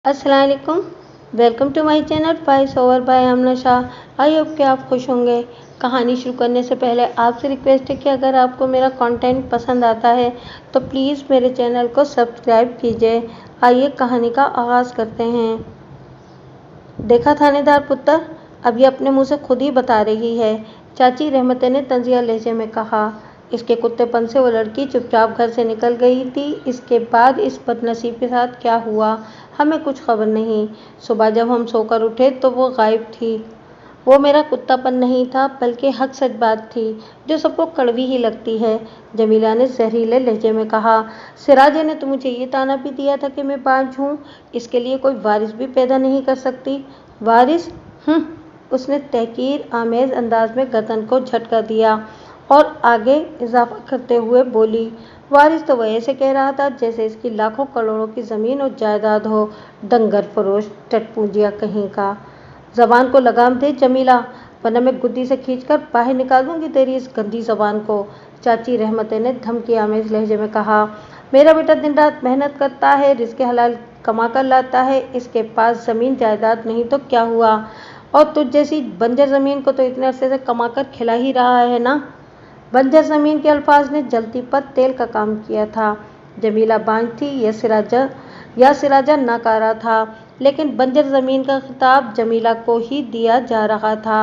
अस्सलाम वालेकुम। Welcome to my channel voice over by Amna Shah. I hope कि आप खुश होंगे। कहानी शुरू करने से पहले आपसे रिक्वेस्ट है कि अगर आपको मेरा कंटेंट पसंद आता है तो प्लीज़ मेरे चैनल को सब्सक्राइब कीजिए। आइए कहानी का आगाज़ करते हैं। देखा थानेदार पुत्र, अब ये अपने मुंह से खुद ही बता रही है, चाची रहमते ने तंजिया लहजे में कहा। इसके कुत्तेपन से वो लड़की चुपचाप घर से निकल गई थी। इसके बाद इस बदनसीब के साथ क्या हुआ हमें कुछ खबर नहीं। सुबह जब हम सोकर उठे तो वो गायब थी। वो मेरा कुत्तापन नहीं था बल्कि हक सच बात थी जो सबको कड़वी ही लगती है, जमीला ने जहरीले लहजे में कहा। सिराजे ने तो मुझे ये ताना भी दिया था कि मैं बांझ हूँ, इसके लिए कोई वारिस भी पैदा नहीं कर सकती। वारिस? उसने तहकीर आमेज अंदाज में गर्दन को झटका दिया और आगे इजाफा करते हुए बोली, वारिस तो वह ऐसे कह रहा था जैसे इसकी लाखों करोड़ों की ज़मीन और जायदाद हो। दंगर फरोश टटपूंजिया कहीं का। ज़बान को लगाम दे जमीला, वरना मैं गुद्दी से खींचकर बाहर निकाल दूंगी तेरी इस गंदी ज़बान को, चाची रहमते ने धमकी आमेज लहजे में कहा। मेरा बेटा दिन रात मेहनत करता है, रिज़्क़ हलाल कमा कर लाता है, इसके पास ज़मीन जायदाद नहीं तो क्या हुआ, और तुझ जैसी बंजर ज़मीन को तो इतने अरसे से कमा कर खिला ही रहा है ना। बंजर ज़मीन के अल्फाज ने जलती पर तेल का काम किया था। जमीला बांझ थी या सिराजा नाकारा था, लेकिन बंजर ज़मीन का खिताब जमीला को ही दिया जा रहा था।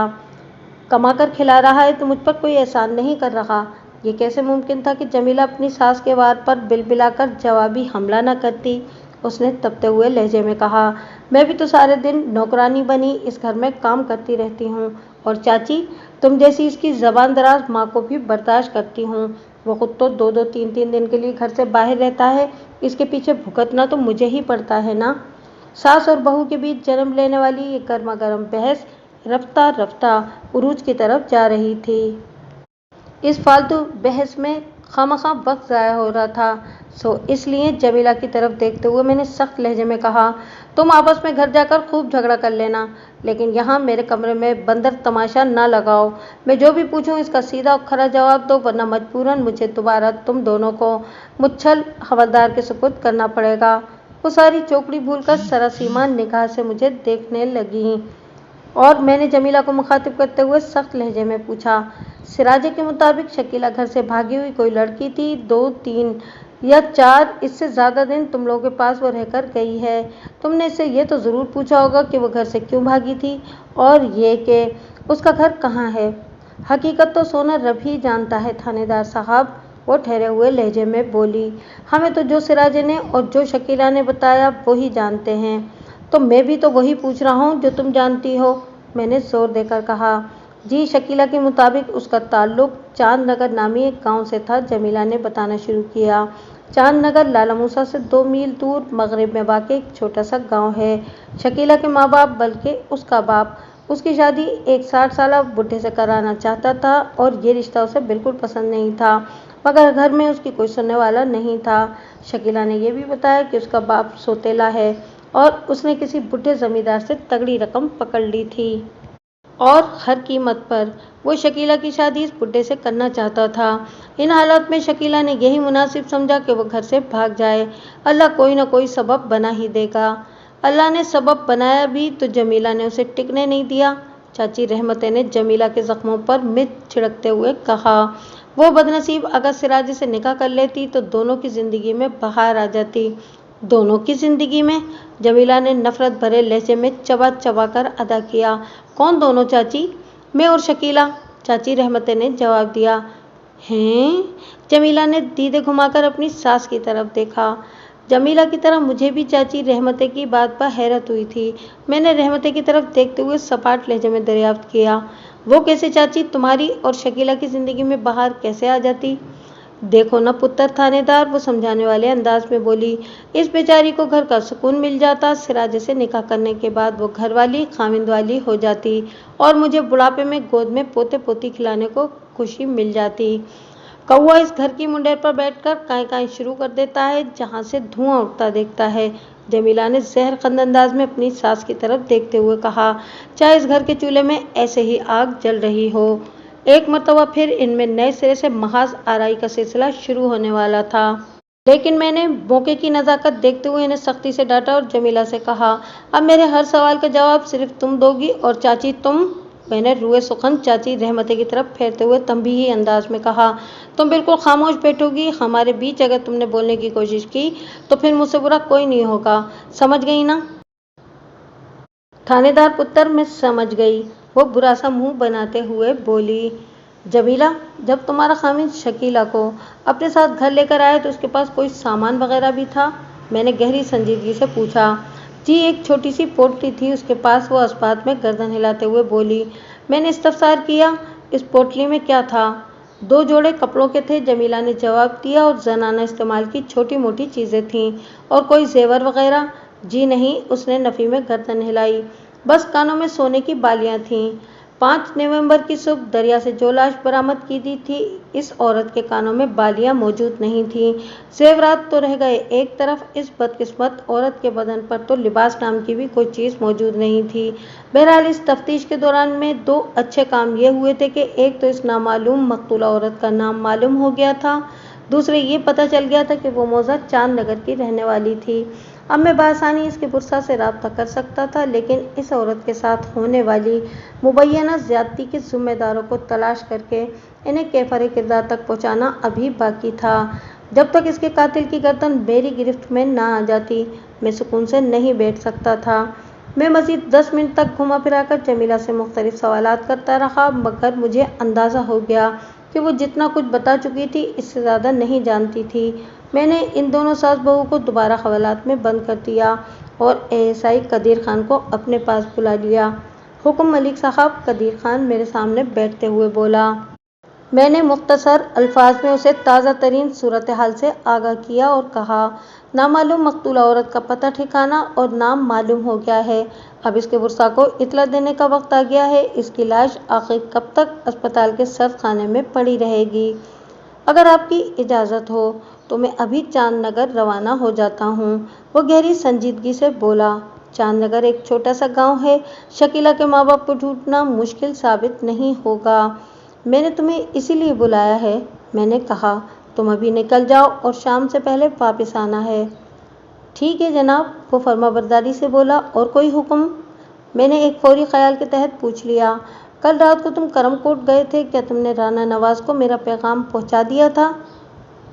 कमा कर खिला रहा है तो मुझ पर कोई एहसान नहीं कर रहा। ये कैसे मुमकिन था कि जमीला अपनी सास के वार पर बिलबिलाकर जवाबी हमला न करती। उसने तपते हुए लहजे में कहा, मैं भी तो सारे दिन नौकरानी बनी इस घर में काम करती रहती हूँ, और चाची तुम जैसी इसकी ज़बान दराज माँ को भी बर्दाश्त करती हूँ। वो खुद तो 2-2 3-3 दिन के लिए घर से बाहर रहता है, इसके पीछे भुगतना तो मुझे ही पड़ता है ना। सास और बहू के बीच जन्म लेने वाली ये गर्मा गर्म बहस रफ्ता रफ्ता उरूज की तरफ जा रही थी। इस फालतू बहस में खामखा वक्त ज़ाया हो रहा था, सो इसलिए जमीला की तरफ देखते हुए मैंने सख्त लहजे में कहा, तुम आपस में घर जाकर खूब झगड़ा कर लेना, लेकिन यहाँ मेरे कमरे में बंदर तमाशा ना लगाओ। मैं जो भी पूछूं इसका सीधा और खरा जवाब दो, वरना मजबूरन मुझे दोबारा तुम दोनों को मुच्छल हवलदार के सुपुर्द करना पड़ेगा। वो सारी चौकड़ी भूलकर सरासीमा निगाह से मुझे देखने लगी और मैंने जमीला को मुखातिब करते हुए सख्त लहजे में पूछा, सिराजे के मुताबिक शकीला घर से भागी हुई कोई लड़की थी। 2-3 या 4 इससे ज़्यादा दिन तुम लोगों के पास वो रहकर गई है। तुमने इससे ये तो ज़रूर पूछा होगा कि वो घर से क्यों भागी थी, और ये कि उसका घर कहाँ है। हकीकत तो सोना रब ही जानता है थानेदार साहब, वो ठहरे हुए लहजे में बोली। हमें तो जो सिराजे ने और जो शकीला ने बताया वो ही जानते हैं, तो मैं भी तो वही पूछ रहा हूँ जो तुम जानती हो, मैंने जोर देकर कहा। जी, शकीला के मुताबिक उसका ताल्लुक चांद नगर नामी एक गांव से था, जमीला ने बताना शुरू किया। चांद नगर लाला मूसा से 2 मील दूर मगरिब में वाक़ एक छोटा सा गांव है। शकीला के माँ बाप बल्कि उसका बाप उसकी शादी एक 60 साला बुढ़े से कराना चाहता था, और ये रिश्ता उसे बिल्कुल पसंद नहीं था, मगर घर में उसकी कोई सुनने वाला नहीं था। शकीला ने यह भी बताया कि उसका बाप सोतेला है और उसने किसी बुढ़े जमींदार से तगड़ी रकम पकड़ ली थी, और हर कीमत पर वो शकीला की शादी इस बुड्ढे से करना चाहता था। इन हालात में शकीला ने यही मुनासिब समझा कि वो घर से भाग जाए। अल्लाह कोई ना कोई सबब बना ही देगा। अल्लाह ने सबब बनाया भी तो जमीला ने उसे टिकने नहीं दिया, चाची रहमते ने जमीला के ज़ख्मों पर मिर्च छिड़कते हुए कहा। वो बदनसीब अगर सिराजे से निकाह कर लेती तो दोनों की ज़िंदगी में बहार आ जाती। दोनों की ज़िंदगी में? जमीला ने नफरत भरे लहजे में चबा चबा कर अदा किया। कौन दोनों चाची? मैं और शकीला, चाची रहमते ने जवाब दिया। हैं? जमीला ने दीदे घुमाकर अपनी सास की तरफ देखा। जमीला की तरह मुझे भी चाची रहमते की बात पर हैरत हुई थी। मैंने रहमते की तरफ देखते हुए सपाट लहजे में दरियाफ्त किया, वो कैसे चाची, तुम्हारी और शकीला की ज़िंदगी में बहार कैसे आ जाती? देखो ना पुत्र थानेदार, वो समझाने वाले अंदाज में बोली, इस बेचारी को घर का सुकून मिल जाता, सिराजे से निकाह करने के बाद वो घर वाली खामिंद वाली हो जाती, और मुझे बुढ़ापे में गोद में पोते पोती खिलाने को खुशी मिल जाती। कौआ इस घर की मुंडेर पर बैठकर काई काई शुरू कर देता है जहाँ से धुआं उठता देखता है, जमीला ने जहरखंद अंदाज में अपनी सास की तरफ देखते हुए कहा, चाहे इस घर के चूल्हे में ऐसे ही आग जल रही हो। एक मरतबा फिर इनमें नए सिरे से महाज आराई का सिलसिला शुरू होने वाला था। لیکن میں نے موقع کی نزاکت دیکھتے ہوئے انہیں سختی سے ڈانٹا اور جمیلہ سے کہا، اب میرے ہر سوال کا جواب صرف تم دو گی اور چاچی تم؟ میں نے روئے سخن چاچی رحمتیں کی طرف پھیرتے ہوئے تنبیہی انداز میں کہا، تم بالکل خاموش بیٹھو گی؟ ہمارے بیچ اگر تم نے بولنے کی کوشش کی تو پھر مجھ سے برا کوئی نہیں ہوگا، سمجھ گئی نا؟ تھانے دار پتر، میں سمجھ گئی، وہ برا سا منہ بناتے ہوئے بولی۔ جمیلہ، جب تمہارا خامند شکیلہ کو اپنے ساتھ گھر لے کر آیا تو اس کے پاس کوئی سامان وغیرہ بھی تھا؟ میں نے گہری سنجیدگی سے پوچھا۔ جی، ایک چھوٹی سی پوٹلی تھی اس کے پاس، وہ اسپات میں گردن ہلاتے ہوئے بولی۔ میں نے استفسار کیا، اس پوٹلی میں کیا تھا؟ 2 جوڑے کپڑوں کے تھے، جمیلہ نے جواب دیا، اور زنانہ استعمال کی چھوٹی موٹی چیزیں تھیں۔ اور کوئی زیور وغیرہ؟ جی نہیں، اس نے نفی میں گردن ہلائی، بس کانوں میں سونے کی بالیاں تھیں۔ 5 نومبر کی صبح دریا سے جو لاش برآمد کی دی تھی، اس عورت کے کانوں میں بالیاں موجود نہیں تھیں۔ زیورات تو رہ گئے ایک طرف، اس بدقسمت عورت کے بدن پر تو لباس نام کی بھی کوئی چیز موجود نہیں تھی۔ بہرحال اس تفتیش کے دوران میں 2 اچھے کام یہ ہوئے تھے کہ ایک تو اس نامعلوم مقتولہ عورت کا نام معلوم ہو گیا تھا، دوسرے یہ پتہ چل گیا تھا کہ وہ موضع چاند نگر کی رہنے والی تھی۔ اب میں بآسانی اس کے پرسہ سے رابطہ کر سکتا تھا، لیکن اس عورت کے ساتھ ہونے والی مبینہ زیادتی کے ذمہ داروں کو تلاش کر کے انہیں کیفر کردار تک پہنچانا ابھی باقی تھا۔ جب تک اس کے قاتل کی گردن میری گرفت میں نہ آ جاتی، میں سکون سے نہیں بیٹھ سکتا تھا۔ میں مزید 10 منٹ تک گھما پھرا کر جمیلہ سے مختلف سوالات کرتا رہا، مگر مجھے اندازہ ہو گیا کہ وہ جتنا کچھ بتا چکی تھی اس سے زیادہ نہیں جانتی تھی۔ میں نے ان دونوں ساس بہو کو دوبارہ حوالات میں بند کر دیا اور ASI قدیر خان کو اپنے پاس بلا لیا۔ حکم ملک صاحب، قدیر خان میرے سامنے بیٹھتے ہوئے بولا۔ میں نے مختصر الفاظ میں اسے تازہ ترین صورتحال سے آگاہ کیا اور کہا، نامعلوم مقتولہ عورت کا پتہ ٹھکانہ اور نام معلوم ہو گیا ہے، اب اس کے ورثاء کو اطلاع دینے کا وقت آ گیا ہے۔ اس کی لاش آخر کب تک اسپتال کے سرد خانے میں پڑی رہے گی؟ اگر آپ کی اجازت ہو تو میں ابھی چاند نگر روانہ ہو جاتا ہوں، وہ گہری سنجیدگی سے بولا۔ چاند نگر ایک چھوٹا سا گاؤں ہے، شکیلہ کے ماں باپ کو ڈھونڈنا مشکل ثابت نہیں ہوگا۔ میں نے تمہیں اسی لیے بلایا ہے، میں نے کہا، تم ابھی نکل جاؤ اور شام سے پہلے واپس آنا ہے۔ ٹھیک ہے جناب، وہ فرمانبرداری سے بولا۔ اور کوئی حکم؟ میں نے ایک فوری خیال کے تحت پوچھ لیا۔ کل رات کو تم کرم کوٹ گئے تھے، کیا تم نے رانا نواز کو میرا پیغام پہنچا دیا تھا؟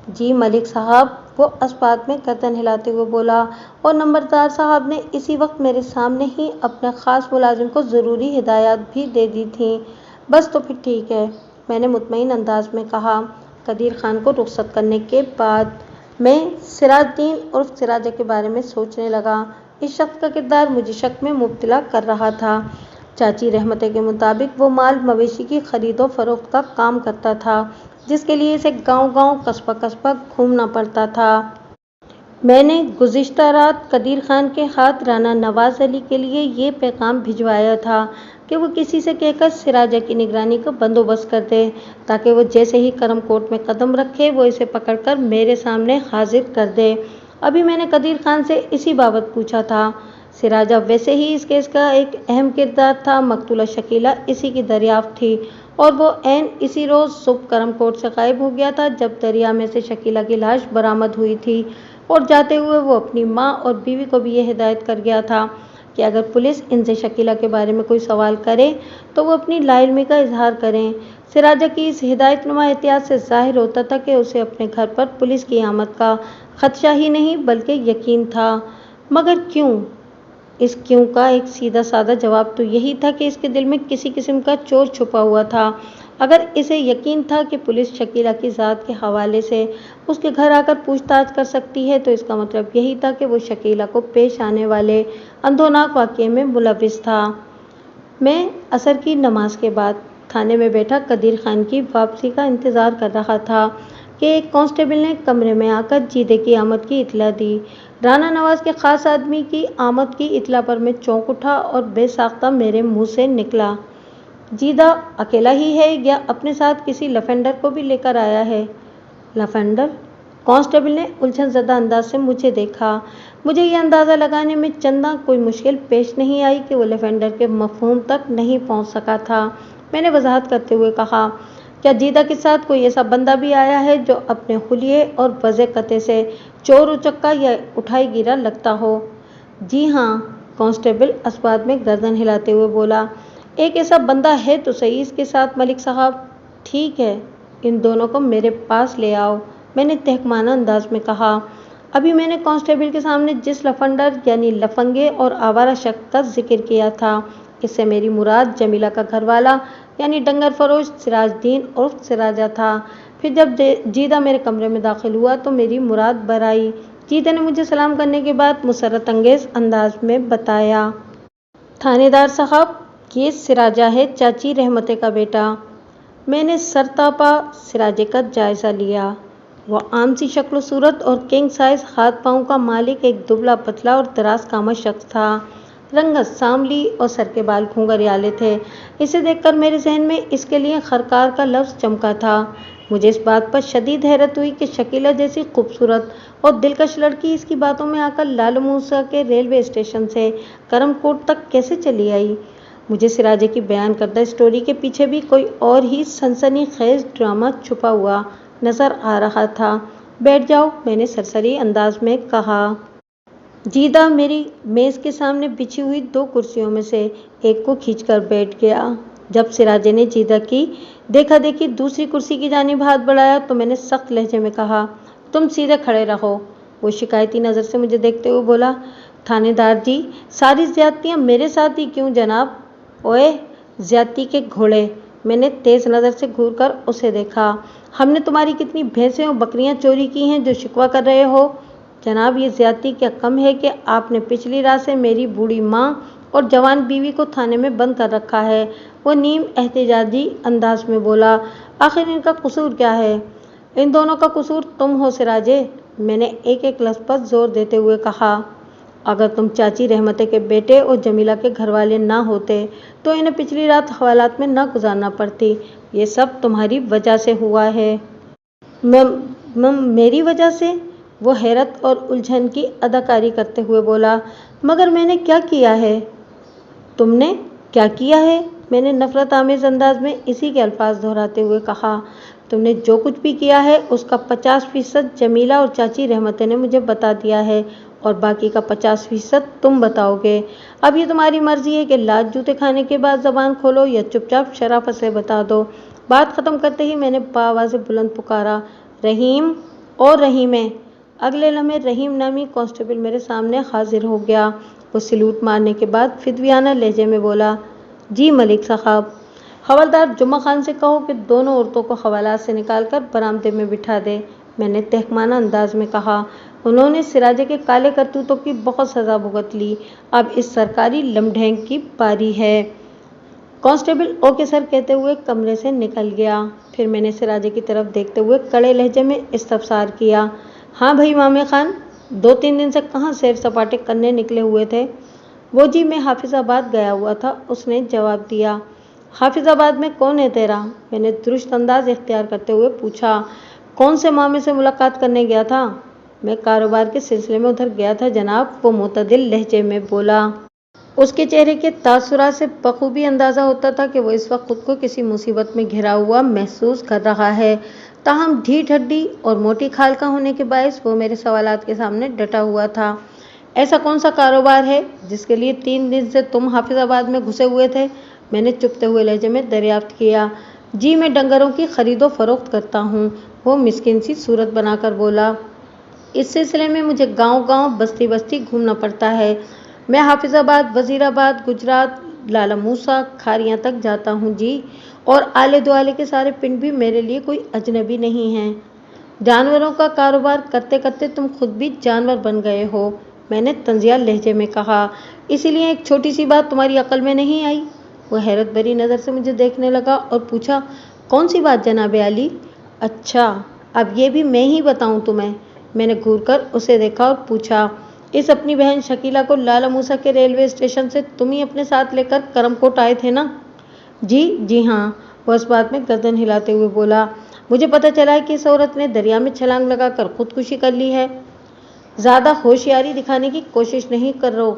جی ملک صاحب، وہ اسپات میں گردن ہلاتے ہوئے بولا، اور نمبردار صاحب نے اسی وقت میرے سامنے ہی اپنے خاص ملازم کو ضروری ہدایات بھی دے دی تھیں۔ بس تو پھر ٹھیک ہے، میں نے مطمئن انداز میں کہا۔ قدیر خان کو رخصت کرنے کے بعد میں سراج الدین عرف سراجہ کے بارے میں سوچنے لگا۔ اس شخص کا کردار مجھے شک میں مبتلا کر رہا تھا۔ چاچی رحمتیں کے مطابق وہ مال مویشی کی خرید و فروخت کا کام کرتا تھا، جس کے لیے اسے گاؤں گاؤں قصبہ قصبہ گھومنا پڑتا تھا۔ میں نے گزشتہ رات قدیر خان کے ہاتھ رانا نواز علی کے لیے یہ پیغام بھجوایا تھا کہ وہ کسی سے کہہ کر سراجہ کی نگرانی کا بندوبست کر دے، تاکہ وہ جیسے ہی کرم کوٹ میں قدم رکھے وہ اسے پکڑ کر میرے سامنے حاضر کر دے۔ ابھی میں نے قدیر خان سے اسی بابت پوچھا تھا۔ سراجہ ویسے ہی اس کیس کا ایک اہم کردار تھا، مقتولہ شکیلہ اسی کی دریافت تھی، اور وہ عین اسی روز صبح کرم کوٹ سے غائب ہو گیا تھا جب دریا میں سے شکیلہ کی لاش برآمد ہوئی تھی، اور جاتے ہوئے وہ اپنی ماں اور بیوی کو بھی یہ ہدایت کر گیا تھا کہ اگر پولیس ان سے شکیلہ کے بارے میں کوئی سوال کرے تو وہ اپنی لا علمی کا اظہار کریں۔ سراجہ کی اس ہدایت نما احتیاط سے ظاہر ہوتا تھا کہ اسے اپنے گھر پر پولیس کی آمد کا خدشہ ہی نہیں بلکہ یقین تھا۔ مگر کیوں؟ اس کیوں کا ایک سیدھا سادہ جواب تو یہی تھا کہ اس کے دل میں کسی قسم کا چور چھپا ہوا تھا۔ اگر اسے یقین تھا کہ پولیس شکیلہ کی ذات کے حوالے سے اس کے گھر آ کر پوچھ تاچھ کر سکتی ہے، تو اس کا مطلب یہی تھا کہ وہ شکیلہ کو پیش آنے والے اندھوناک واقعے میں ملوث تھا۔ میں عصر کی نماز کے بعد تھانے میں بیٹھا قدیر خان کی واپسی کا انتظار کر رہا تھا کہ ایک کانسٹیبل نے کمرے میں آ کر جیدے کی آمد کی اطلاع دی۔ رانا نواز کے خاص آدمی کی آمد کی اطلاع پر میں چونک اٹھا اور بے ساختہ میرے منہ سے نکلا، جیدہ اکیلا ہی ہے یا اپنے ساتھ کسی لفینڈر کو بھی لے کر آیا ہے؟ لفینڈر؟ کانسٹیبل نے الجھن زدہ انداز سے مجھے دیکھا۔ مجھے یہ اندازہ لگانے میں چنداں کوئی مشکل پیش نہیں آئی کہ وہ لفینڈر کے مفہوم تک نہیں پہنچ سکا تھا۔ میں نے وضاحت کرتے ہوئے کہا، کیا جیدہ کے ساتھ کوئی ایسا بندہ بھی آیا ہے جو اپنے حلیے اور وضع قطع سے چور اچکا یا اٹھائی گیرا لگتا ہو؟ جی ہاں، کانسٹیبل اسبات میں گردن ہلاتے ہوئے بولا۔ ایک ایسا بندہ ہے تو صحیح اس کے ساتھ ملک صاحب۔ ٹھیک ہے، ان دونوں کو میرے پاس لے آؤ، میں نے تحقیرانہ انداز میں کہا۔ ابھی میں نے کانسٹیبل کے سامنے جس لفنڈر یعنی لفنگے اور آوارہ شخص کا ذکر کیا تھا، اس سے میری مراد جمیلہ کا گھر والا یعنی ڈنگر فروش سراج الدین عرف سراجہ تھا۔ پھر جب جیدہ میرے کمرے میں داخل ہوا تو میری مراد بر آئی۔ جیدہ نے مجھے سلام کرنے کے بعد مسرت انگیز انداز میں بتایا، تھانے دار صاحب، یہ سراجہ ہے، چاچی رحمتیں کا بیٹا۔ میں نے سرتاپا سراجے کا جائزہ لیا۔ وہ عام سی شکل و صورت اور کنگ سائز ہاتھ پاؤں کا مالک ایک دبلا پتلا اور دراز قامت شخص تھا۔ رنگت سانولی اور سر کے بال گھنگریالے تھے۔ اسے دیکھ کر میرے ذہن میں اس کے لیے خرکار کا لفظ چمکا تھا۔ مجھے اس بات پر شدید حیرت ہوئی کہ شکیلہ جیسی خوبصورت اور دلکش لڑکی اس کی باتوں میں آ کر لالو موسیٰ کے ریلوے اسٹیشن سے کرم کوٹ تک کیسے چلی آئی۔ مجھے سراجے کی بیان کردہ اسٹوری کے پیچھے بھی کوئی اور ہی سنسنی خیز ڈرامہ چھپا ہوا نظر آ رہا تھا۔ بیٹھ جاؤ، میں نے سرسری انداز میں کہا۔ جیدہ میری میز کے سامنے بچھی ہوئی 2 کرسیوں میں سے ایک کو کھینچ کر بیٹھ گیا۔ جب سراجے نے جیدہ کی دیکھا دیکھی دوسری کرسی کی جانب ہاتھ بڑھایا تو میں نے سخت لہجے میں کہا، تم سیدھے کھڑے رہو۔ وہ شکایتی نظر سے مجھے دیکھتے ہوئے بولا، تھانے دار جی، ساری زیادتیاں میرے ساتھ ہی کیوں جناب؟ اوئے زیادتی کے گھوڑے! میں نے تیز نظر سے گھور کر اسے دیکھا۔ ہم نے تمہاری کتنی بھینسیں اور بکریاں چوری کی ہیں جو شکوہ کر رہے ہو؟ جناب، یہ زیادتی کیا کم ہے کہ آپ نے پچھلی رات سے میری بوڑھی ماں اور جوان بیوی کو تھانے میں بند کر رکھا ہے؟ وہ نیم احتجاجی انداز میں بولا۔ آخر ان کا قصور کیا ہے؟ ان دونوں کا قصور تم ہو سراجے، میں نے ایک ایک لفظ پر زور دیتے ہوئے کہا۔ اگر تم چاچی رحمتیں کے بیٹے اور جمیلہ کے گھر والے نہ ہوتے تو انہیں پچھلی رات حوالات میں نہ گزارنا پڑتی۔ یہ سب تمہاری وجہ سے ہوا ہے۔ میری وجہ سے؟ وہ حیرت اور الجھن کی اداکاری کرتے ہوئے بولا، مگر میں نے کیا کیا ہے؟ تم نے کیا کیا ہے؟ میں نے نفرت آمیز انداز میں اسی کے الفاظ دہراتے ہوئے کہا۔ تم نے جو کچھ بھی کیا ہے اس کا 50% جمیلہ اور چاچی رحمتیں نے مجھے بتا دیا ہے اور باقی کا 50% تم بتاؤ گے۔ اب یہ تمہاری مرضی ہے کہ لات جوتے کھانے کے بعد زبان کھولو یا چپ چاپ شرافت سے بتا دو۔ بات ختم کرتے ہی میں نے بآواز بلند پکارا، رحیم اور رحیمیں! اگلے لمحے رحیم نامی کانسٹیبل میرے سامنے حاضر ہو گیا۔ وہ سلوٹ مارنے کے بعد فدویانہ لہجے میں بولا، جی ملک صاحب، حوالدار جمعہ خان سے کہو کہ دونوں عورتوں کو حوالات سے نکال کر برآمدے میں بٹھا دے، میں نے تحقیرانہ انداز میں کہا۔ انہوں نے سراجے کے کالے کرتوتوں کی بہت سزا بھگت لی، اب اس سرکاری لمڈینگ کی باری ہے۔ کانسٹیبل اوکے سر کہتے ہوئے کمرے سے نکل گیا۔ پھر میں نے سراجے کی طرف دیکھتے ہوئے کڑے لہجے میں استفسار کیا، ہاں بھائی مامے خان، 2-3 دن سے کہاں سیر سپاٹے کرنے نکلے ہوئے تھے؟ وہ جی میں حافظ آباد گیا ہوا تھا، اس نے جواب دیا۔ حافظ آباد میں کون ہے تیرا؟ میں نے درست انداز اختیار کرتے ہوئے پوچھا۔ کون سے مامے سے ملاقات کرنے گیا تھا؟ میں کاروبار کے سلسلے میں ادھر گیا تھا جناب، وہ معتدل لہجے میں بولا۔ اس کے چہرے کے تاثرات سے بخوبی اندازہ ہوتا تھا کہ وہ اس وقت خود کو کسی مصیبت میں گھرا ہوا محسوس کر رہا ہے۔ تاہم ڈھیٹ ہڈی اور موٹی کھال کا ہونے کے باعث وہ میرے سوالات کے سامنے ڈٹا ہوا تھا۔ ایسا کون سا کاروبار ہے جس کے لیے 3 دن سے تم حافظ آباد میں گھسے ہوئے تھے؟ میں نے چپتے ہوئے لہجے میں دریافت کیا۔ جی میں ڈنگروں کی خرید و فروخت کرتا ہوں، وہ مسکین سی صورت بنا کر بولا۔ اس سلسلے میں مجھے گاؤں گاؤں بستی بستی گھومنا پڑتا ہے۔ میں حافظ آباد، وزیر آباد، گجرات، لالہ موسیٰ، کھاریاں تک جاتا ہوں جی، اور آلے دوالے کے سارے پنڈ بھی میرے لیے کوئی اجنبی نہیں ہیں۔ جانوروں کا کاروبار کرتے کرتے تم خود بھی جانور بن گئے ہو، میں نے طنزیہ لہجے میں کہا، اسی لیے ایک چھوٹی سی بات تمہاری عقل میں نہیں آئی؟ وہ حیرت بھری نظر سے مجھے دیکھنے لگا اور پوچھا، کون سی بات جناب عالی؟ اچھا، اب یہ بھی میں ہی بتاؤں تمہیں؟ میں نے گھور کر اسے دیکھا اور پوچھا، اس اپنی بہن شکیلہ کو لالہ موسیٰ کے ریلوے اسٹیشن سے تم ہی اپنے ساتھ لے کر کرم کوٹ آئے تھے نا؟ جی ہاں، وہ اس بات میں گردن ہلاتے ہوئے بولا۔ مجھے پتہ چلا ہے کہ اس عورت نے دریا میں چھلانگ لگا کر خودکشی کر لی ہے۔ زیادہ ہوشیاری دکھانے کی کوشش نہیں کرو،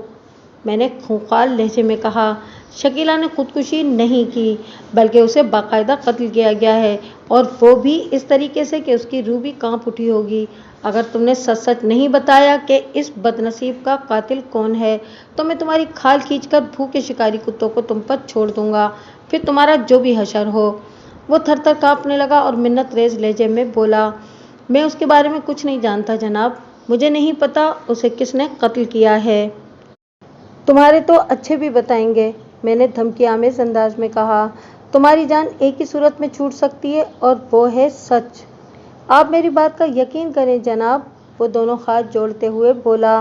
میں نے خونخوار لہجے میں کہا۔ شکیلہ نے خودکشی نہیں کی بلکہ اسے باقاعدہ قتل کیا گیا ہے और वो भी इस तरीके से कि उसकी रूह भी कांप उठी होगी। अगर तुमने सच सच नहीं बताया कि इस बदनसीब का कातिल कौन है तो मैं तुम्हारी खाल खींचकर भूखे शिकारी कुत्तों को तुम पर छोड़ दूंगा, फिर तुम्हारा जो भी हशर हो। वो थर-थर कांपने लगा और मिन्नत रेज लहजे में बोला, मैं उसके बारे में कुछ नहीं जानता जनाब, मुझे नहीं पता उसे किसने कत्ल किया है। तुम्हारे तो अच्छे भी बताएंगे, मैंने धमकीआमेज अंदाज में कहा। तुम्हारी जान एक ही सूरत में छूट सकती है और वो है सच। आप मेरी बात का यकीन करें जनाब, वो दोनों हाथ जोड़ते हुए बोला।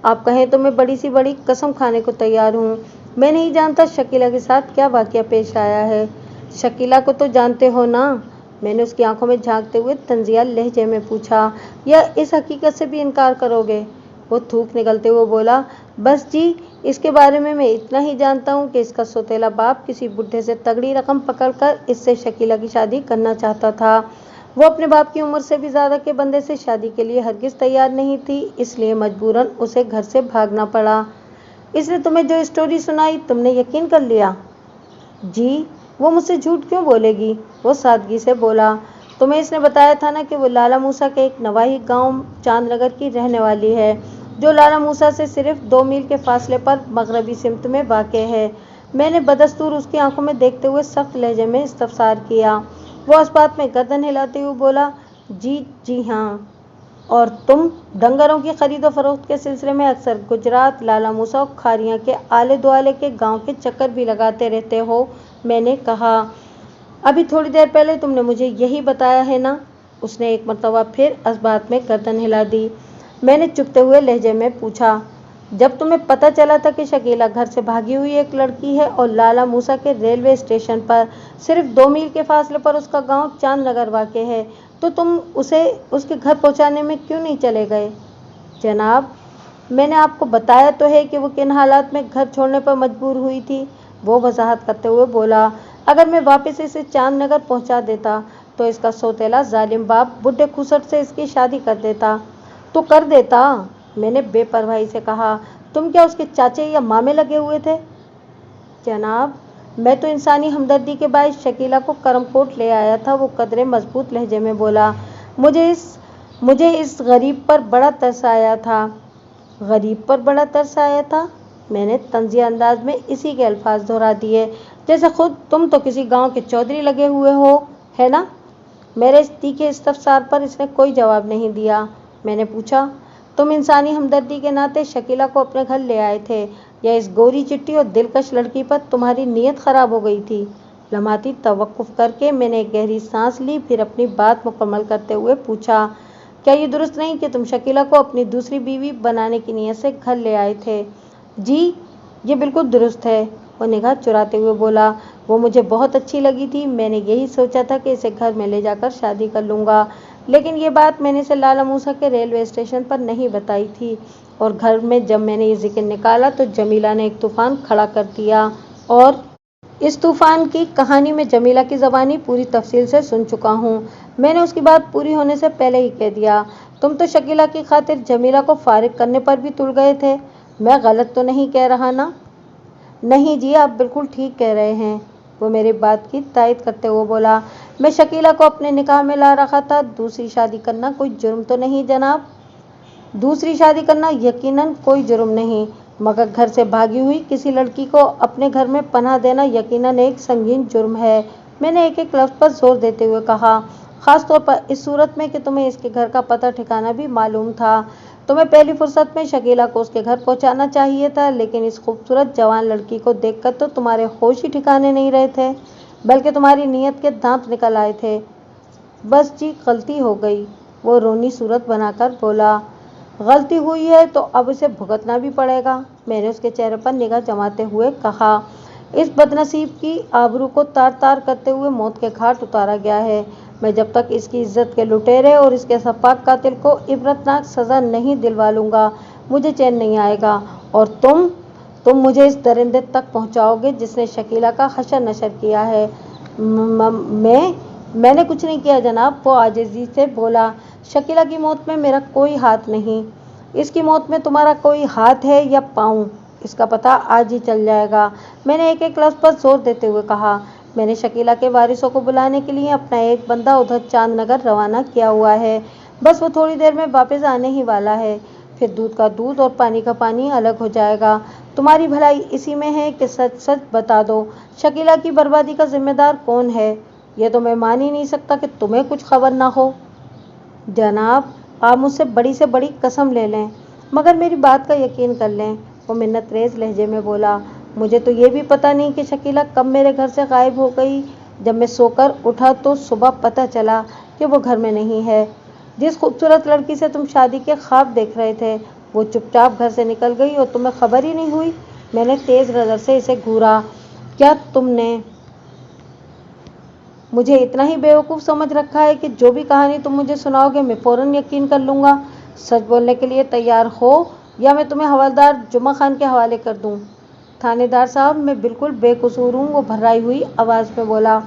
आप कहें तो मैं बड़ी सी बड़ी कसम खाने को तैयार हूँ। मैं नहीं जानता शकीला के साथ क्या वाकया पेश आया है। शकीला को तो जानते हो ना? मैंने उसकी आंखों में झांकते हुए तंजिया लहजे में पूछा, या इस हकीकत से भी इनकार करोगे? वो थूक निकलते हुए बोला, बस जी, इसके बारे में मैं इतना ही जानता हूँ कि इसका सौतेला बाप किसी बुढ़े से तगड़ी रकम पकड़कर इससे शकीला की शादी करना चाहता था। वो अपने बाप की उम्र से भी ज्यादा के बंदे से शादी के लिए हरगिज तैयार नहीं थी, इसलिए मजबूरन उसे घर से भागना पड़ा। इसने तुम्हें जो स्टोरी सुनाई तुमने यकीन कर लिया? जी, वो मुझसे झूठ क्यों बोलेगी? वो सादगी से बोला। तुम्हें इसने बताया था ना कि वो लाला मूसा के एक नवाही गांव चांदनगर की रहने वाली है, जो लाला मूसा से सिर्फ 2 मील के फासले पर मगरबी सिमत में वाक़ है। मैंने बदस्तूर उसकी आंखों में देखते हुए सख्त लहजे में इस्तफसार किया। वो इस बात में गर्दन हिलाते हुए बोला, जी हाँ। और तुम डंगरों की खरीदो फरोख्त के सिलसिले में अक्सर गुजरात, लाला मूसा और खारियां के आले दुआले के गांव के चक्कर भी लगाते रहते हो, मैंने कहा। अभी थोड़ी देर पहले तुमने मुझे यही बताया है ना? उसने एक मरतबा फिर इस बात में गर्दन हिला दी। मैंने चुपते हुए लहजे में पूछा, जब तुम्हें पता चला था कि शकीला घर से भागी हुई एक लड़की है और लाला मूसा के रेलवे स्टेशन पर सिर्फ 2 मील के फासले पर उसका गांव चांदनगर वाक़ है, तो तुम उसे उसके घर पहुंचाने में क्यों नहीं चले गए? जनाब, मैंने आपको बताया तो है कि वो किन हालात में घर छोड़ने पर मजबूर हुई थी, वो वजाहत करते हुए बोला। अगर मैं वापस इसे चांदनगर पहुंचा देता तो इसका सौतेला जालिम बाप बुढ़े खुसट से इसकी शादी कर देता। तो कर देता, मैंने बेपरवाही से कहा। तुम क्या उसके चाचे या मामे लगे हुए थे? जनाब, मैं तो इंसानी हमदर्दी के बायस शकीला को करमकोट ले आया था, वो कदरे मजबूत लहजे में बोला। मुझे इस गरीब पर बड़ा तरस आया था। गरीब पर बड़ा तरस आया था? मैंने तंजिया अंदाज में इसी के अल्फाज दोहरा दिए, जैसे खुद तुम तो किसी गांव के चौधरी लगे हुए हो, है ना? मेरे इस तीखे इस्तफसार पर इसने कोई जवाब नहीं दिया। मैंने पूछा, तुम इंसानी हमदर्दी के नाते शकीला को अपने घर ले आए थे, या इस गोरी चिट्टी और दिलकश लड़की पर तुम्हारी नीयत खराब हो गई थी? लम्हाती तवक्कुफ करके मैंने एक गहरी सांस ली, फिर अपनी बात मुकम्मल करते हुए पूछा, क्या ये दुरुस्त नहीं कि तुम शकीला को अपनी दूसरी बीवी बनाने की नीयत से घर ले आए थे? जी, ये बिल्कुल दुरुस्त है, वो निगाह चुराते हुए बोला। वो मुझे बहुत अच्छी लगी थी, मैंने यही सोचा था कि इसे घर में ले जाकर शादी कर लूँगा, लेकिन ये बात मैंने इसे लाला मूसा के रेलवे स्टेशन पर नहीं बताई थी, और घर में जब मैंने ये जिक्र निकाला तो जमीला ने एक तूफ़ान खड़ा कर दिया, और इस तूफ़ान की कहानी में जमीला की ज़बानी पूरी तफसील से सुन चुका हूँ। मैंने उसकी बात पूरी होने से पहले ही कह दिया, तुम तो शकीला की खातिर जमीला को फारिग करने पर भी तुल गए थे। मैं गलत तो नहीं कह रहा ना? नहीं जी, आप बिल्कुल ठीक कह रहे हैं, वो मेरी बात की तायद करते हुए बोला। मैं शकीला को अपने निकाह में ला रखा था, दूसरी शादी करना कोई जुर्म तो नहीं जनाब? दूसरी शादी करना यकीनन कोई जुर्म नहीं, मगर घर से भागी हुई किसी लड़की को अपने घर में पनाह देना यकीनन एक संगीन जुर्म है, मैंने एक एक लफ्ज़ पर जोर देते हुए कहा। ख़ास तौर पर इस सूरत में कि तुम्हें इसके घर का पता ठिकाना भी मालूम था। तुम्हें पहली फुर्सत में शकीला को उसके घर पहुंचाना चाहिए था, लेकिन इस खूबसूरत जवान लड़की को देखकर तो तुम्हारे होश ही ठिकाने नहीं रहे थे, बल्कि तुम्हारी नीयत के दांत निकल आए थे। बस जी, गलती हो गई, वो रोनी सूरत बनाकर बोला। गलती हुई है तो अब इसे भुगतना भी पड़ेगा, मैंने उसके चेहरे पर निगाह जमाते हुए कहा। इस बदनसीब की आबरू को तार तार करते हुए मौत के घाट उतारा गया है। मैं जब तक इसकी इज्जत के लुटेरे और इसके सपाक कातिल को इबरतनाक सज़ा नहीं दिलवा लूँगा, मुझे चैन नहीं आएगा। और तुम मुझे इस दरिंदे तक पहुँचाओगे जिसने शकीला का हशर नशर किया है। मैंने कुछ नहीं किया जनाब, वो आजिज़ी से बोला। शकीला की मौत में मेरा कोई हाथ नहीं। इसकी मौत में तुम्हारा कोई हाथ है या पाँव, इसका पता आज ही चल जाएगा, मैंने एक एक लफ्ज़ पर जोर देते हुए कहा। मैंने शकीला के वारिसों को बुलाने के लिए अपना एक बंदा उधर चांदनगर रवाना किया हुआ है। बस वो थोड़ी देर में वापस आने ही वाला है। फिर दूध का दूध और पानी का पानी अलग हो जाएगा। तुम्हारी भलाई इसी में है कि सच सच बता दो, शकीला की बर्बादी का जिम्मेदार कौन है? ये तो मैं मान ही नहीं सकता कि तुम्हें कुछ खबर ना हो। जनाब, आप मुझसे बड़ी से बड़ी कसम ले लें, मगर मेरी बात का यकीन कर लें, वो मिन्नतरेज लहजे में बोला। मुझे तो ये भी पता नहीं कि शकीला कब मेरे घर से गायब हो गई। जब मैं सोकर उठा तो सुबह पता चला कि वो घर में नहीं है। जिस खूबसूरत लड़की से तुम शादी के ख्वाब देख रहे थे, वो चुपचाप घर से निकल गई और तुम्हें खबर ही नहीं हुई। मैंने तेज नज़र से इसे घूरा। क्या तुमने मुझे इतना ही बेवकूफ़ समझ रखा है कि जो भी कहानी तुम मुझे सुनाओगे मैं फ़ौरन यकीन कर लूँगा? सच बोलने के लिए तैयार हो या मैं तुम्हें हवलदार जुमा खान के हवाले कर दूँ? थानेदार साहब, मैं बिल्कुल बेकसूर हूँ, वो भर्राई हुई आवाज़ में बोला।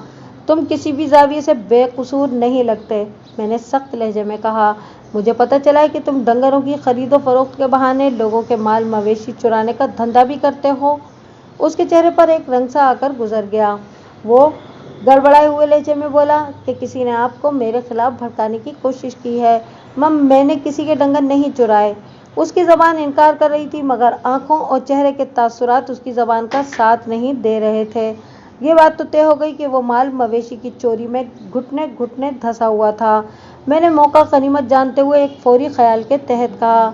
तुम किसी भी जाविये से बेकसूर नहीं लगते, मैंने सख्त लहजे में कहा। मुझे पता चला है कि तुम डंगरों की खरीदो फरोख्त के बहाने लोगों के माल मवेशी चुराने का धंधा भी करते हो। उसके चेहरे पर एक रंग सा आकर गुजर गया। वो गड़बड़ाए हुए लहजे में बोला कि किसी ने आपको मेरे खिलाफ भड़काने की कोशिश की है। मैंने किसी के डंगर नहीं चुराए। उसकी ज़बान इनकार कर रही थी, मगर आंखों और चेहरे के तासुरात उसकी ज़बान का साथ नहीं दे रहे थे। ये बात तो तय हो गई कि वो माल मवेशी की चोरी में घुटने घुटने धंसा हुआ था। मैंने मौका गनीमत जानते हुए एक फौरी ख्याल के तहत कहा,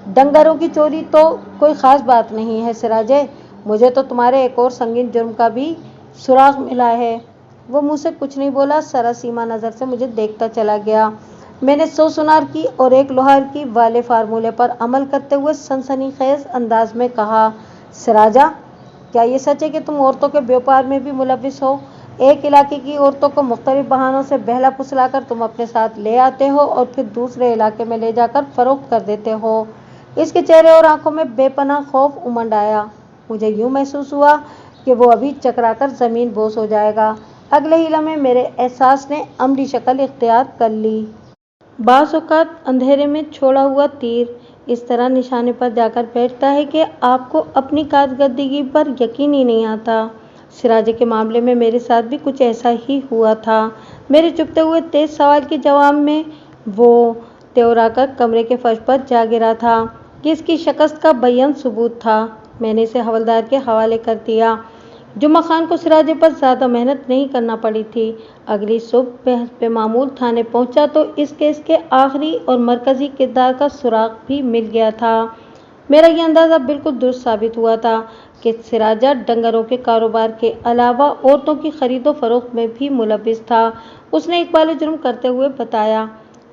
डंगरों की चोरी तो कोई ख़ास बात नहीं है सिराजे, मुझे तो तुम्हारे एक और संगीन जुर्म का भी सुराग मिला है। वो मुँह से कुछ नहीं बोला, सरासीमा नज़र से मुझे देखता चला गया। मैंने 100 सुनार की और एक लोहार की वाले फार्मूले पर अमल करते हुए सनसनीखेज अंदाज में कहा, सिराजा, क्या ये सच है कि तुम औरतों के व्यापार में भी मुलविस हो? एक इलाके की औरतों को मुख्तलिफ बहानों से बहला फुसलाकर तुम अपने साथ ले आते हो और फिर दूसरे इलाके में ले जाकर फरोख्त कर देते हो। इसके चेहरे और आंखों में बेपनाह खौफ उमड़ आया। मुझे यूं महसूस हुआ कि वो अभी चकराकर ज़मीन बोस हो जाएगा। अगले ही लम्हे मेरे एहसास ने अमली शक्ल इख्तियार कर ली। बाज़ औक़ात अंधेरे में छोड़ा हुआ तीर इस तरह निशाने पर जाकर बैठता है कि आपको अपनी कारकर्दगी पर यकीन ही नहीं आता। सिराजे के मामले में मेरे साथ भी कुछ ऐसा ही हुआ था। मेरे चुभते हुए तेज सवाल के जवाब में वो त्योराकर कमरे के फर्श पर जा गिरा था कि इसकी शिकस्त का बयान सबूत था। मैंने इसे हवलदार के हवाले कर दिया। जुम्मा खान को सिराजे पर ज़्यादा मेहनत नहीं करना पड़ी थी। अगली सुबह बेमामूल थाने पहुंचा तो इस केस के आखिरी और मरकज़ी किरदार का सुराग भी मिल गया था। मेरा ये अंदाज़ा बिल्कुल दुरुस्त साबित हुआ था कि सिराजा डंगरों के कारोबार के अलावा औरतों की खरीदो फरोख्त में भी मुलविस था। उसने इकबाल जुर्म करते हुए बताया,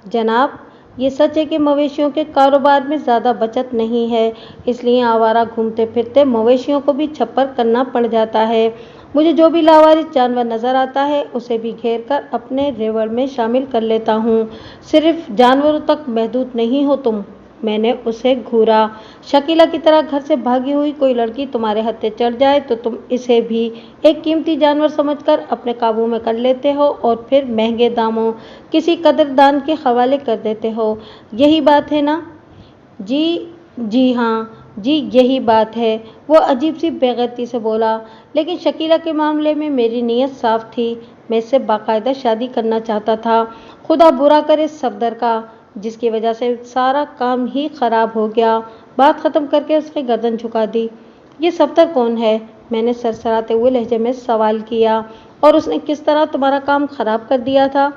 जनाब, ये सच है कि मवेशियों के कारोबार में ज़्यादा बचत नहीं है, इसलिए आवारा घूमते फिरते मवेशियों को भी छप्पर करना पड़ जाता है। मुझे जो भी लावारिस जानवर नज़र आता है उसे भी घेर कर अपने रेवड़ में शामिल कर लेता हूँ। सिर्फ जानवरों तक महदूद नहीं हो तुम, मैंने उसे घूरा। शकीला की तरह घर से भागी हुई कोई लड़की तुम्हारे हत्थे चढ़ जाए तो तुम इसे भी एक कीमती जानवर समझकर अपने काबू में कर लेते हो और फिर महंगे दामों किसी कदरदान के हवाले कर देते हो। यही बात है ना? जी हाँ जी, यही बात है, वो अजीब सी बेगैरती से बोला। लेकिन शकीला के मामले में मेरी नीयत साफ थी। मैं इससे बाकायदा शादी करना चाहता था। खुदा बुरा करे सफदर का, जिसकी वजह से सारा काम ही खराब हो गया। बात ख़त्म करके उसने गर्दन झुका दी। ये सफदर कौन है? मैंने सरसराते हुए लहजे में सवाल किया। और उसने किस तरह तुम्हारा काम खराब कर दिया था?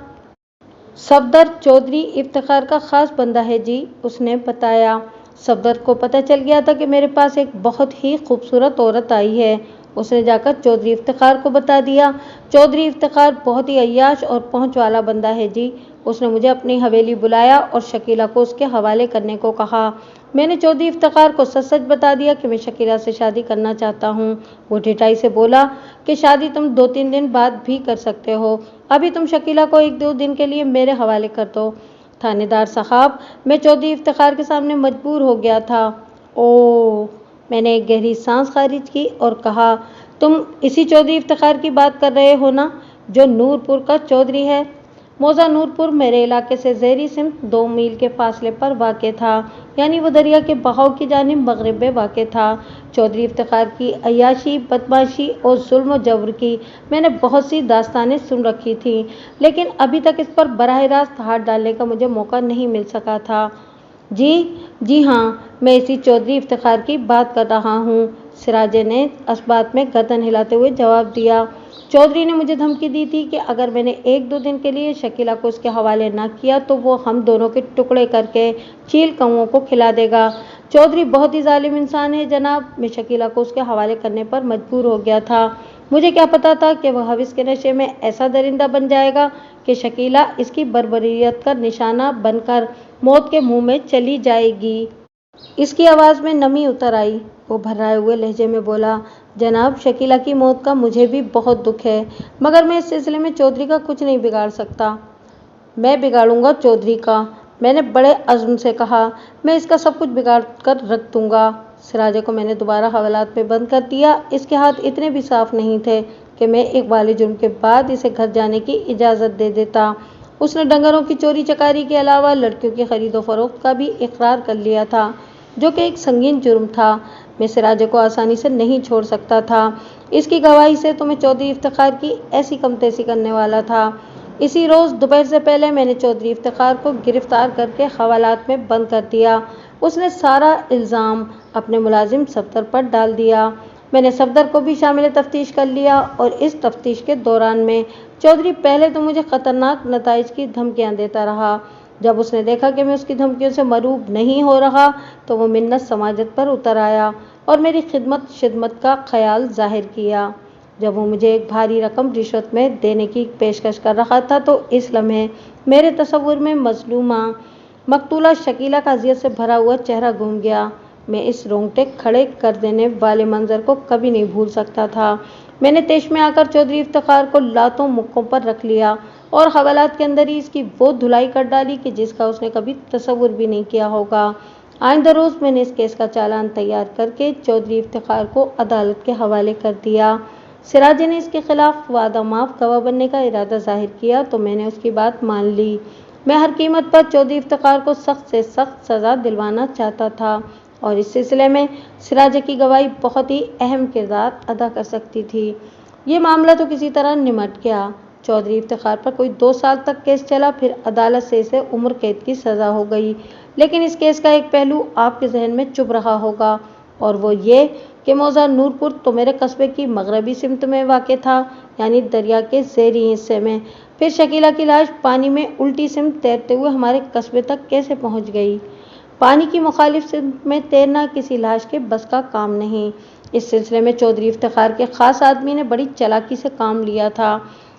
सफदर चौधरी इफ्तिखार का ख़ास बंदा है जी, उसने बताया। सफदर को पता चल गया था कि मेरे पास एक बहुत ही खूबसूरत औरत आई है। उसने जाकर चौधरी इफ्तिखार को बता दिया। चौधरी इफ्तिखार बहुत ही अय्याश और पहुंच वाला बंदा है जी। उसने मुझे अपनी हवेली बुलाया और शकीला को उसके हवाले करने को कहा। मैंने चौधरी इफ्तिखार को सच सच बता दिया कि मैं शकीला से शादी करना चाहता हूँ। वो ढिठाई से बोला कि शादी तुम 2-3 दिन बाद भी कर सकते हो, अभी तुम शकीला को 1-2 दिन के लिए मेरे हवाले कर दो। थानेदार साहब, मैं चौधरी इफ्तिखार के सामने मजबूर हो गया था। ओह, मैंने एक गहरी सांस खारिज की और कहा, तुम इसी चौधरी इफ्तिखार की बात कर रहे हो ना, जो नूरपुर का चौधरी है? मौजा नूरपुर मेरे इलाके से ज़ेरी सिमत 2 मील के फासले पर वाक़ था, यानी वो दरिया के बहाव की जानिब मगरिब में वाक़ था। चौधरी इफ्तिखार की अय्याशी, बदमाशी और जुल्म व जबर की मैंने बहुत सी दास्तानें सुन रखी थीं, लेकिन अभी तक इस पर बराह रास्त हाथ डालने का मुझे मौका नहीं मिल सका था। जी हाँ, मैं इसी चौधरी इफ्तिखार की बात कर रहा हूँ, सिराजे ने इस बात में गर्दन हिलाते हुए जवाब दिया। चौधरी ने मुझे धमकी दी थी कि अगर मैंने 1-2 दिन के लिए शकीला को उसके हवाले न किया तो वो हम दोनों के टुकड़े करके चील कौओं को खिला देगा। चौधरी बहुत ही जालिम इंसान है जनाब। मैं शकीला को उसके हवाले करने पर मजबूर हो गया था। मुझे क्या पता था कि वह हविस के नशे में ऐसा दरिंदा बन जाएगा कि शकीला इसकी बर्बरियत का निशाना बनकर मौत के मुंह में चली जाएगी। इसकी आवाज़ में नमी उतर आई। वो भर्राए हुए लहजे में बोला, जनाब, शकीला की मौत का मुझे भी बहुत दुख है, मगर मैं इस सिलसिले में चौधरी का कुछ नहीं बिगाड़ सकता। मैं बिगाड़ूंगा चौधरी का, मैंने बड़े अज़्म से कहा। मैं इसका सब कुछ बिगाड़ कर रख दूंगा। सिराजे को मैंने दोबारा हवालात में बंद कर दिया। इसके हाथ इतने भी साफ नहीं थे कि मैं एक वाले जुर्म के बाद इसे घर जाने की इजाज़त दे देता। उसने डंगरों की चोरी चकारी के अलावा लड़कियों की खरीदो फरोख्त का भी इकरार कर लिया था, जो कि एक संगीन जुर्म था। मैं सिराजे को आसानी से नहीं छोड़ सकता था। इसकी गवाही से तो मैं चौधरी इफ्तिखार की ऐसी कमतेसी करने वाला था। इसी रोज़ दोपहर से पहले मैंने चौधरी इफ्तिखार को गिरफ्तार करके हवालात में बंद कर दिया। उसने सारा इल्ज़ाम अपने मुलाजिम सफदर पर डाल दिया। मैंने सफदर को भी शामिल तफ्तीश कर लिया और इस तफ्तीश के दौरान में चौधरी पहले तो मुझे ख़तरनाक नताइज की धमकियाँ देता रहा। जब उसने देखा कि मैं उसकी धमकियों से मरूब नहीं हो रहा तो वो मिन्नत समाजत पर उतर आया और मेरी खिदमत का ख्याल जाहिर किया। जब वो मुझे एक भारी रकम रिश्वत में देने की पेशकश कर रहा था तो इस लम्हे मेरे तसव्वुर में मजलूमा मकतूला शकीला का अज़ियत से भरा हुआ चेहरा घूम गया। मैं इस रोंगटे खड़े कर देने वाले मंजर को कभी नहीं भूल सकता था। मैंने तेश में आकर चौधरी इफ्तिखार को लातों मुक्कों पर रख लिया और हवालात के अंदर ही इसकी वो धुलाई कर डाली कि जिसका उसने कभी तसव्वुर भी नहीं किया होगा। आइंदा रोज़ मैंने इस केस का चालान तैयार करके चौधरी इफ्तिखार को अदालत के हवाले कर दिया। सिराजे ने इसके खिलाफ वादा माफ गवाह बनने का इरादा जाहिर किया तो मैंने उसकी बात मान ली। मैं हर कीमत पर चौधरी इफ्तिखार को सख्त से सख्त सज़ा दिलवाना चाहता था और इस सिलसिले में सिराजे की गवाही बहुत ही अहम किरदार अदा कर सकती थी। ये मामला तो किसी तरह निमट गया। चौधरी इफ्तिखार पर कोई 2 साल तक केस चला, फिर अदालत से इसे उम्र कैद की सज़ा हो गई। लेकिन इस केस का एक पहलू आपके जहन में चुभ रहा होगा और वो ये कि मौजा नूरपुर तो मेरे कस्बे की मगरबी सिमत में वाक़ था, यानी दरिया के ज़ेरी हिस्से में। फिर शकीला की लाश पानी में उल्टी सिमत तैरते हुए हमारे कस्बे तक कैसे पहुँच गई? पानी की मुखालिफ सिमत में तैरना किसी लाश के बस का काम नहीं। इस सिलसिले में चौधरी इफ्तिखार के ख़ास आदमी ने बड़ी चालाकी से काम लिया था।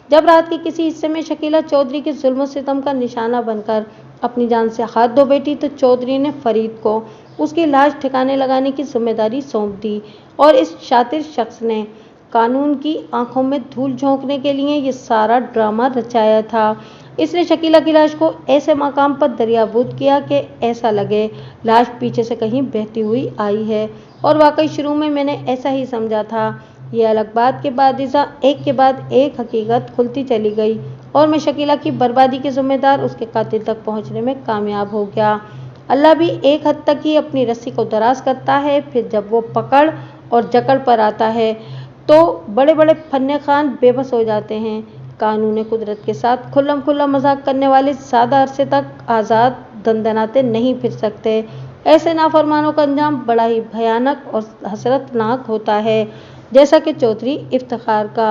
जब रात के किसी हिस्से में शकीला चौधरी के जुल्म सितम का निशाना बनकर अपनी जान से हाथ धो बैठी तो चौधरी ने फरीद को उसकी लाश ठिकाने लगाने की जिम्मेदारी सौंप दी और इस शातिर शख्स ने कानून की आंखों में धूल झोंकने के लिए ये सारा ड्रामा रचाया था। इसने शकीला की लाश को ऐसे मकाम पर दरियाबूद किया कि ऐसा लगे लाश पीछे से कहीं बहती हुई आई है और वाकई शुरू में मैंने ऐसा ही समझा था। ये अलग बात के बाद एक के बाद एक हकीकत खुलती चली गई और मैं शकीला की बर्बादी के जिम्मेदार उसके कातिल तक पहुंचने में कामयाब हो गया। अल्लाह भी एक हद तक ही अपनी रस्सी को दराज करता है, फिर जब वो पकड़ और जकड़ पर आता है तो बड़े बड़े फन्ने खान बेबस हो जाते हैं। कानून कुदरत के साथ खुल्लम खुल्ला मजाक करने वाले ज़्यादा अरसे तक आज़ाद दंदनाते नहीं फिर सकते। ऐसे नाफरमानों का अंजाम बड़ा ही भयानक और हसरतनाक होता है, जैसा कि चौधरी इफ्तिखार का।